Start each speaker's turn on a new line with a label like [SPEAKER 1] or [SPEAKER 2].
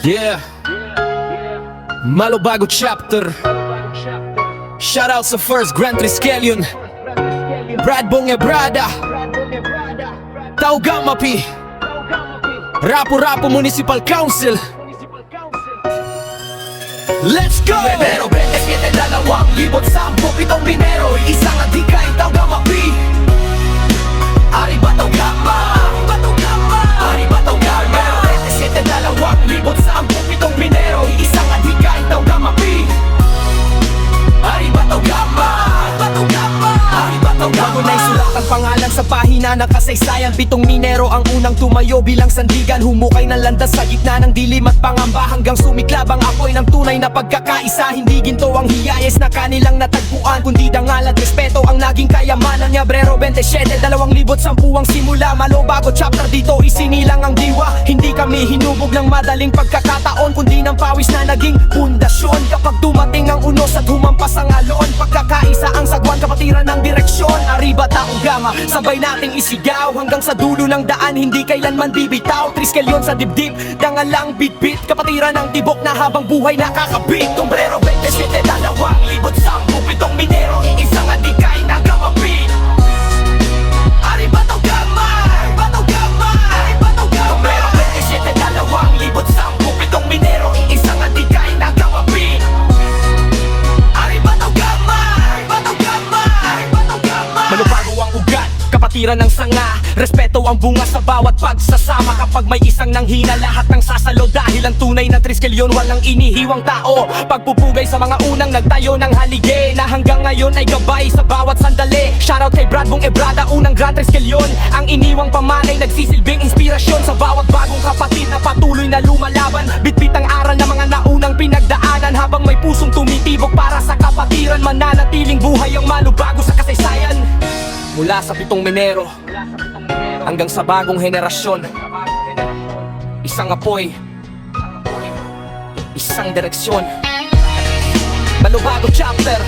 [SPEAKER 1] Yeah, malo bago chapter. Shoutout sa first Grand Triskelion, Brad Bong Ebrada, Tauga Mapi, Rapo Municipal Council. Let's go!
[SPEAKER 2] Pero 27, 2,010 pitong minero, isang adikay Tauga Mapi. Ari ba Tauga Ma? Ari ba Tauga Ma? Pero 27, 2,010 pitong minero, isang adikay Tauga Mapi. Ari ba Tauga Ma? Ari ba Tauga Ma?
[SPEAKER 1] Bago na isulat ang pangalan sa pahina ng kasaysayan, 7 minero ang unang tumayo bilang sandigan. Humukay ng landas sa gitna ng dilim at pangamba, hanggang sumiklab ang apoy ng tunay na pagkakaisa. Hindi ginto ang hiyayes na kanilang natagpuan, kundi dangal at respeto ang naging kayamanan niya. Brero 27, 2010 ang simula. Malo bago chapter, dito isinilang ang diwa. Hindi kami hinubog ng madaling pagkakataon, kundi ng pawis na naging pundasyon. Kapag dumating ang unos at humampas ang alon, pagkakaisa ang sagwan, kapatiran ng direksyon. Arriba Tauga Ma, sabay nating isigaw hanggang sa dulo ng daan, hindi kailanman bibitaw. Triskelion sa dibdib, dangal lang bitbit, kapatiran ng tibok na habang buhay nakakabit.
[SPEAKER 2] Sombrero 27, 2,010 pitong minero, isang adikay Tauga Mapi. Ari ba Tauga Ma? Ari ba Tauga Ma? Sombrero 27, 2,010 pitong minero, isang adikay Tauga Mapi. Ari ba Tauga Ma? Ari ba Tauga Ma?
[SPEAKER 1] Malubago ang ugat, kapatiran ng sanga, respeto ang bunga sa bawat pagsasama. Kapag may isang nanghina, lahat ng sasalo, dahil ang tunay na Triskelion walang inihiwang tao. Pagpupugay sa mga unang nagtayo ng halige, na hanggang ngayon ay gabay sa bawat sandali. Shoutout kay Brad Bong Ebrada, unang Grand Triskelion, ang iniwang pamanay, nagsisilbing inspirasyon sa bawat bagong kapatid na patuloy na lumalaban. Bitbit ang aral ng mga naunang pinagdaanan, habang may pusong tumitibok para sa kapatiran. Mananatiling buhay ang malubago sa kasaysayan. Mula sa 7 minero hanggang sa bagong henerasyon, isang apoy, isang direksyon. Malubago chapter.